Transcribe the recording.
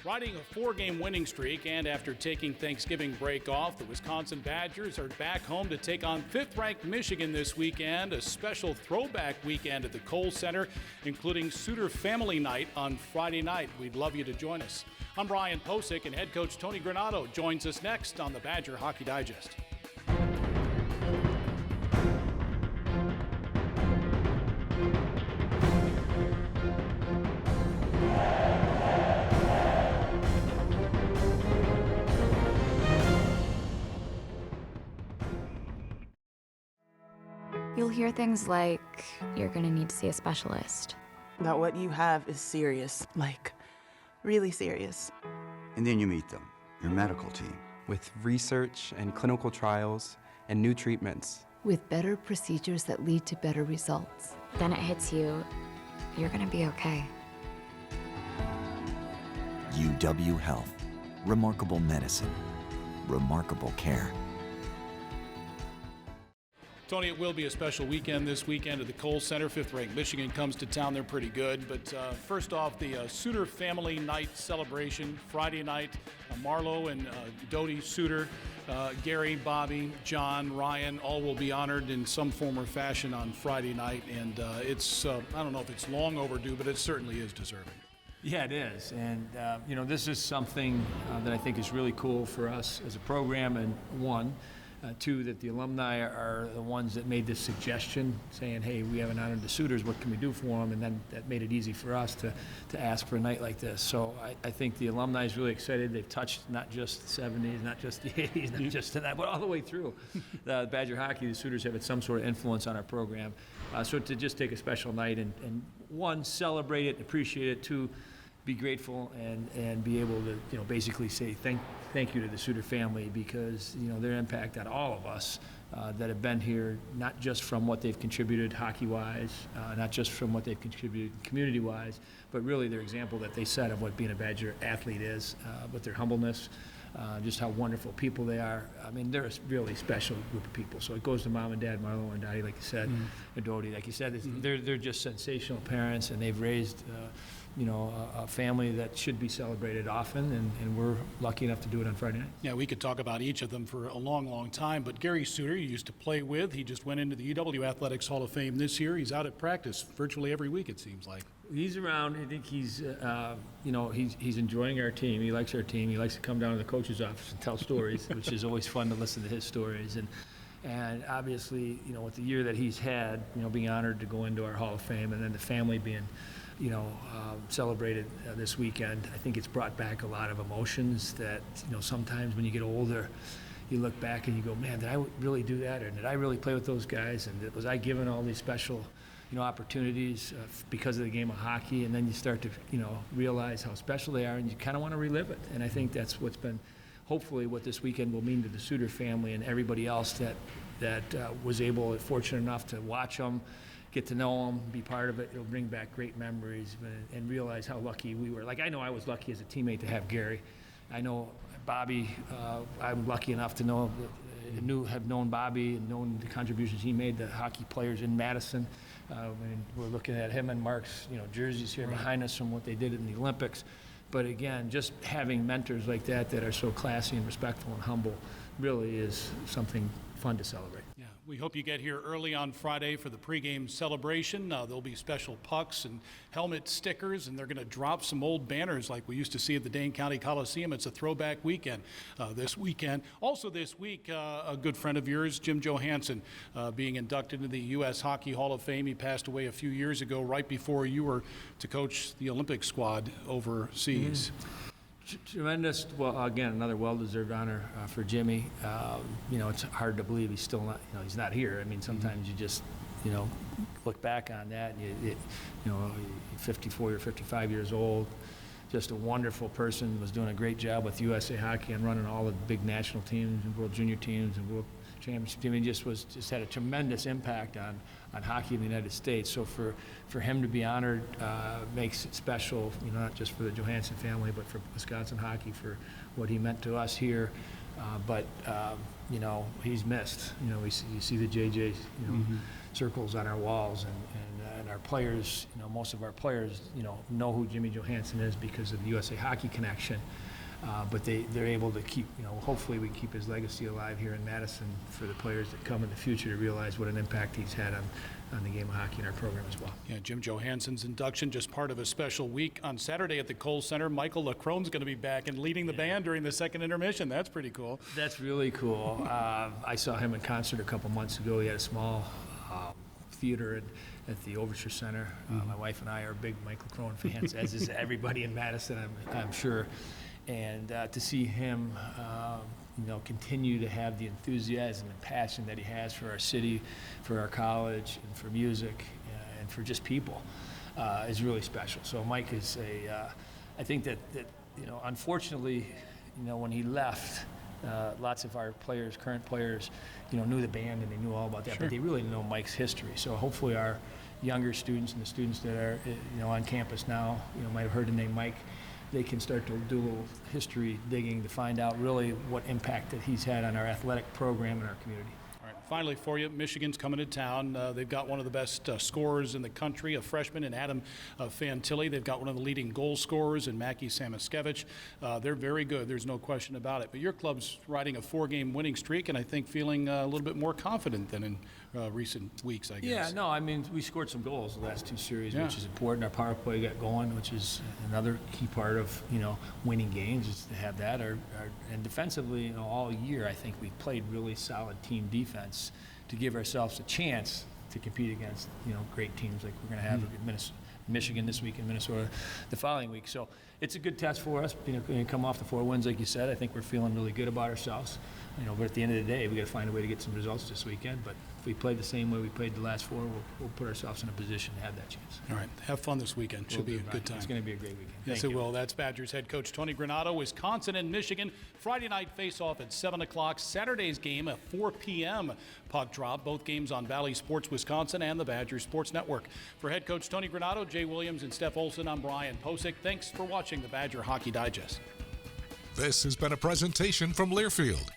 Riding a 4-game winning streak, and after taking Thanksgiving break off, the Wisconsin Badgers are back home to take on 5th-ranked Michigan this weekend, a special throwback weekend at the Kohl Center, including Suter Family Night on Friday night. We'd love you to join us. I'm Brian Posick, and head coach Tony Granato joins us next on the Badger Hockey Digest. You'll hear things like, you're gonna need to see a specialist. That what you have is serious, like, really serious. And then you meet them, your medical team. With research and clinical trials and new treatments. With better procedures that lead to better results. Then it hits you, you're gonna be okay. UW Health. Remarkable medicine. Remarkable care. Tony, it will be a special weekend this weekend at the Kohl Center. 5th-ranked Michigan comes to town. They're pretty good. But first off, the Suter Family Night celebration, Friday night. Marlo and Dodie Suter, Gary, Bobby, John, Ryan, all will be honored in some form or fashion on Friday night. And it's, I don't know if it's long overdue, but it certainly is deserving. Yeah, it is. And, this is something that I think is really cool for us as a program. And two, that the alumni are the ones that made this suggestion, saying, hey, we haven't honored the Suters, what can we do for them? And then that made it easy for us to ask for a night like this. So I think the alumni is really excited. They've touched not just the 70s, not just the 80s, not just that, but all the way through. Badger hockey, the Suters have had some sort of influence on our program. So to just take a special night and one, celebrate it, appreciate it, two, be grateful and be able to, basically say thank you to the Suter family, because, their impact on all of us that have been here, not just from what they've contributed hockey-wise, not just from what they've contributed community-wise, but really their example that they set of what being a Badger athlete is, with their humbleness, just how wonderful people they are. I mean, they're a really special group of people. So it goes to mom and dad, Marlo and Dottie, like you said, and Dodie, like you said, they're just sensational parents, and they've raised a family that should be celebrated often, and we're lucky enough to do it on Friday night. Yeah, we could talk about each of them for a long, long time, but Gary Suter, you used to play with. He just went into the UW Athletics Hall of Fame this year. He's out at practice virtually every week, it seems like. He's around. I think he's, he's enjoying our team. He likes our team. He likes to come down to the coach's office and tell stories, which is always fun to listen to his stories. And obviously, with the year that he's had, being honored to go into our Hall of Fame, and then the family being celebrated this weekend, I think it's brought back a lot of emotions that, sometimes when you get older, you look back and you go, man, did I really do that? Or did I really play with those guys? And was I given all these special, opportunities because of the game of hockey? And then you start to, realize how special they are, and you kind of want to relive it. And I think that's what's been, hopefully, what this weekend will mean to the Suter family and everybody else that was fortunate enough to watch them, get to know them, be part of it. It'll bring back great memories and realize how lucky we were. Like, I know I was lucky as a teammate to have Gary. I know Bobby, I'm lucky enough to have known Bobby and known the contributions he made to hockey players in Madison. And we're looking at him and Mark's, jerseys here behind us from what they did in the Olympics. But again, just having mentors like that are so classy and respectful and humble really is something fun to celebrate. Yeah, we hope you get here early on Friday for the pregame celebration. There'll be special pucks and helmet stickers, and they're going to drop some old banners like we used to see at the Dane County Coliseum. It's a throwback weekend this weekend. Also this week, a good friend of yours, Jim Johansson, being inducted into the U.S. Hockey Hall of Fame. He passed away a few years ago, right before you were to coach the Olympic squad overseas. Tremendous. Well, again, another well-deserved honor for Jimmy. It's hard to believe he's still not. He's not here. I mean, sometimes you just, look back on that. And 54 or 55 years old. Just a wonderful person. Was doing a great job with USA Hockey and running all the big national teams and World Junior teams and World Championship team. He just had a tremendous impact on hockey in the United States. So for him to be honored makes it special, not just for the Johansson family, but for Wisconsin hockey, for what he meant to us here. But he's missed. You see the JJ, circles on our walls and our our players, most of our players, know who Jimmy Johansson is because of the USA Hockey connection. But they're able to keep, hopefully we keep his legacy alive here in Madison for the players that come in the future to realize what an impact he's had on the game of hockey in our program as well. Yeah, Jim Johansson's induction just part of a special week. On Saturday at the Kohl Center, Michael LaCrome's going to be back and leading the band during the second intermission. That's pretty cool. That's really cool. I saw him in concert a couple months ago. He had a small theater at the Overture Center. My wife and I are big Mike LaCrone fans, as is everybody in Madison, I'm sure. And to see him, continue to have the enthusiasm and passion that he has for our city, for our college, and for music, and for just people, is really special. So Mike is I think that unfortunately, when he left, lots of our players, current players, knew the band and they knew all about that, but they really didn't know Mike's history. So hopefully our younger students and the students that are, on campus now, might have heard the name Mike. They can start to do a little history digging to find out really what impact that he's had on our athletic program and our community. All right, finally for you, Michigan's coming to town. They've got one of the best scorers in the country, a freshman in Adam Fantilli. They've got one of the leading goal scorers in Mackie Samaskevich. They're very good. There's no question about it. But your club's riding a 4-game winning streak, and I think feeling a little bit more confident than in recent weeks, I guess. Yeah, no, I mean, we scored some goals the last 2 series, which is important. Our power play got going, which is another key part of, winning games is to have that. And defensively, all year, I think we played really solid team defense to give ourselves a chance to compete against, great teams like we're going to have at Michigan this week and Minnesota the following week. So it's a good test for us. Come off the 4 wins, like you said. I think we're feeling really good about ourselves. But at the end of the day, we got to find a way to get some results this weekend. But if we play the same way we played the last 4, we'll put ourselves in a position to have that chance. All right, have fun this weekend. Should be a good time. It's going to be a great weekend. Yes, it will. That's Badgers head coach Tony Granato. Wisconsin and Michigan. Friday night face-off at 7 o'clock. Saturday's game at 4 p.m. puck drop. Both games on Valley Sports Wisconsin and the Badgers Sports Network. For head coach Tony Granato, Jay Williams, and Steph Olson, I'm Brian Posick. Thanks for watching the Badger Hockey Digest. This has been a presentation from Learfield,